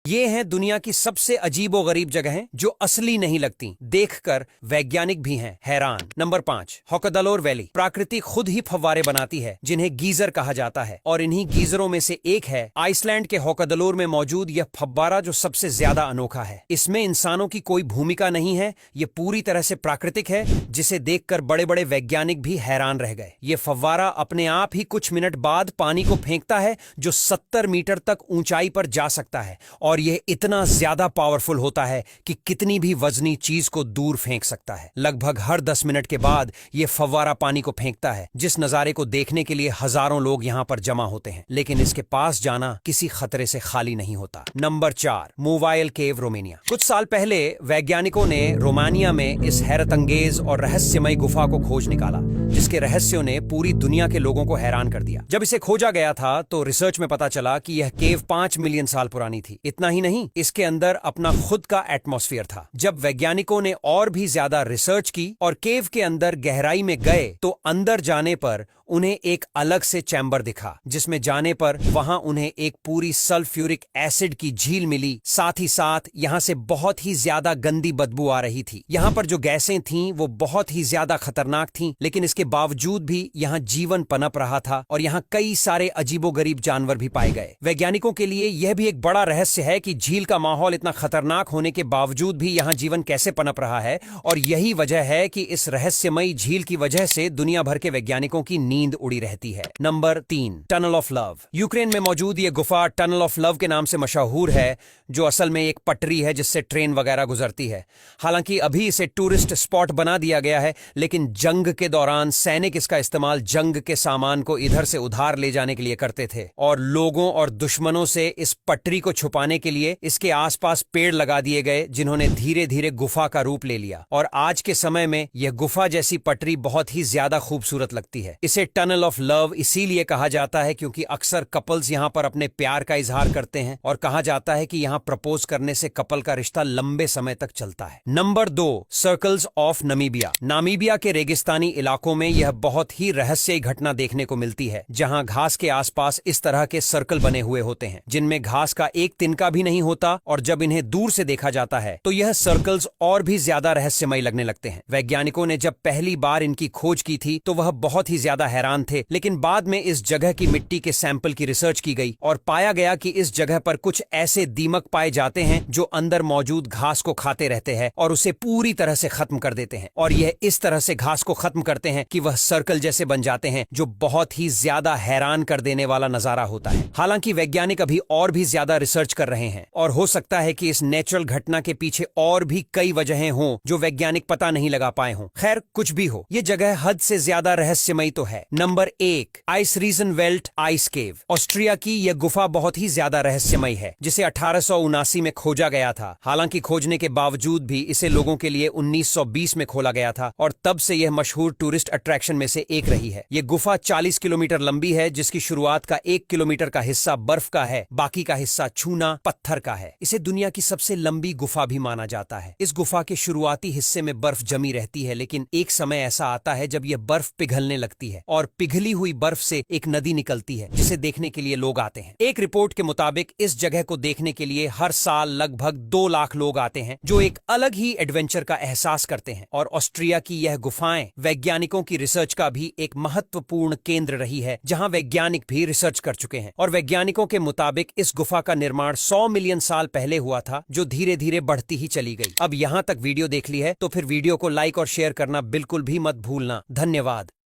ये हैं दुनिया की सबसे अजीबो गरीब जगहें जो असली नहीं लगती, देखकर वैज्ञानिक भी हैं हैरान। नंबर 5, होकादलोर वैली। प्रकृति खुद ही फव्वारे बनाती है जिन्हें गीजर कहा जाता है, और इन्हीं गीजरों में से एक है आइसलैंड के होकादलोर में मौजूद यह फव्वारा जो सबसे ज्यादा अनोखा है। इसमें इंसानों की कोई भूमिका नहीं है, ये पूरी तरह से प्राकृतिक है, जिसे देखकर बड़े बड़े वैज्ञानिक भी हैरान रह गए। ये फव्वारा अपने आप ही कुछ मिनट बाद पानी को फेंकता है जो 70 मीटर तक ऊंचाई पर जा सकता है, और यह इतना ज्यादा पावरफुल होता है कि कितनी भी वजनी चीज को दूर फेंक सकता है। लगभग हर 10 मिनट के बाद यह फव्वारा पानी को फेंकता है, जिस नजारे को देखने के लिए हजारों लोग यहां पर जमा होते हैं, लेकिन इसके पास जाना किसी खतरे से खाली नहीं होता। नंबर 4, मोवाइल केव, रोमानिया। कुछ साल पहले वैज्ञानिकों ने रोमानिया में इस हैरतअंगेज और रहस्यमय गुफा को खोज निकाला, जिसके रहस्यों ने पूरी दुनिया के लोगों को हैरान कर दिया। जब इसे खोजा गया था तो रिसर्च में पता चला कि यह केव 5 मिलियन साल पुरानी थी। इतना ही नहीं, इसके अंदर अपना खुद का एटमॉस्फेयर था। जब वैज्ञानिकों ने और भी ज्यादा रिसर्च की और केव के अंदर गहराई में गए तो अंदर जाने पर उन्हें एक अलग से चैम्बर दिखा, जिसमें जाने पर वहां उन्हें एक पूरी सल्फ्यूरिक एसिड की झील मिली। साथ ही साथ यहां से बहुत ही ज्यादा गंदी बदबू आ रही थी। यहां पर जो गैसें थीं वो बहुत ही ज्यादा खतरनाक थीं, लेकिन इसके बावजूद भी यहां जीवन पनप रहा था और यहां कई सारे अजीबोगरीब जानवर भी पाए गए। वैज्ञानिकों के लिए यह भी एक बड़ा रहस्य है कि झील का माहौल इतना खतरनाक होने के बावजूद भी यहां जीवन कैसे पनप रहा है, और यही वजह है कि इस रहस्यमयी झील की वजह से दुनिया भर के वैज्ञानिकों की नींद उड़ी रहती है। Number 3, tunnel of love. Ukraine में मौजूद यह गुफा टनल ऑफ लव के नाम से मशहूर है, जो असल में एक पटरी है जिससे ट्रेन वगैरह गुजरती है। हालांकि अभी इसे टूरिस्ट स्पॉट बना दिया गया है, लेकिन जंग के दौरान सैनिक इसका इस्तेमाल जंग के सामान को इधर से उधार ले जाने के लिए करते थे, और लोगों और दुश्मनों से इस पटरी को छुपाने के लिए इसके आसपास पेड़ लगा दिए गए, जिन्होंने धीरे धीरे गुफा का रूप ले लिया। और आज के समय में यह गुफा जैसी पटरी बहुत ही ज्यादा खूबसूरत लगती है। इसे टनल ऑफ लव इसीलिए कहा जाता है क्योंकि अक्सर कपल्स यहां पर अपने प्यार का इजहार करते हैं, और कहा जाता है कि यहां प्रपोज करने से कपल का रिश्ता लंबे समय तक चलता है। Number 2, circles of Namibia. Namibia के रेगिस्तानी इलाकों में यह बहुत ही रहस्यमयी घटना देखने को मिलती है, जहां घास के आसपास इस तरह के सर्कल बने हुए होते हैं, जिनमें घास का एक तिनका भी नहीं होता, और जब इन्हें दूर से देखा जाता है तो यह सर्कल्स और भी ज्यादा रहस्यमयी लगने लगते हैं। वैज्ञानिकों ने जब पहली बार इनकी खोज की थी तो वह बहुत ही ज्यादा हैरान थे, लेकिन बाद में इस जगह की मिट्टी के सैंपल की रिसर्च की गई और पाया गया कि इस जगह पर कुछ ऐसे दीमक पाए जाते हैं जो अंदर मौजूद घास को खाते रहते हैं और उसे पूरी तरह से खत्म कर देते हैं, और यह इस तरह से घास को खत्म करते हैं कि वह सर्कल जैसे बन जाते हैं, जो बहुत ही ज्यादा हैरान कर देने वाला नजारा होता है। हालांकि वैज्ञानिक अभी और भी ज्यादा रिसर्च कर रहे हैं, और हो सकता है कि इस नेचुरल घटना के पीछे और भी कई वजहें हों जो वैज्ञानिक पता नहीं लगा पाए हों। खैर, कुछ भी हो, यह जगह हद से ज्यादा रहस्यमयी तो है। नंबर 1, आइसरीजनवेल्ट आइस केव। ऑस्ट्रिया की यह गुफा बहुत ही ज्यादा रहस्यमयी है, जिसे 1879 में खोजा गया था। हालांकि खोजने के बावजूद भी इसे लोगों के लिए 1920 में खोला गया था, और तब से यह मशहूर टूरिस्ट अट्रैक्शन में से एक रही है। यह गुफा 40 किलोमीटर लंबी है, जिसकी शुरुआत का 1 किलोमीटर का हिस्सा बर्फ का है, बाकी का हिस्सा चूना पत्थर का है। इसे दुनिया की सबसे लंबी गुफा भी माना जाता है। इस गुफा के शुरुआती हिस्से में बर्फ जमी रहती है, लेकिन एक समय ऐसा आता है जब यह बर्फ पिघलने लगती है, और पिघली हुई बर्फ से एक नदी निकलती है, जिसे देखने के लिए लोग आते हैं। एक रिपोर्ट के मुताबिक इस जगह को देखने के लिए हर साल लगभग 2 लाख लोग आते हैं, जो एक अलग ही एडवेंचर का एहसास करते हैं। और ऑस्ट्रिया की यह गुफाएं वैज्ञानिकों की रिसर्च का भी एक महत्वपूर्ण केंद्र रही है, जहां वैज्ञानिक भी रिसर्च कर चुके हैं। और वैज्ञानिकों के मुताबिक इस गुफा का निर्माण 100 मिलियन साल पहले हुआ था, जो धीरे धीरे बढ़ती ही चली गई। अब यहां तक वीडियो देख ली है तो फिर वीडियो को लाइक और शेयर करना बिल्कुल भी मत भूलना। धन्यवाद।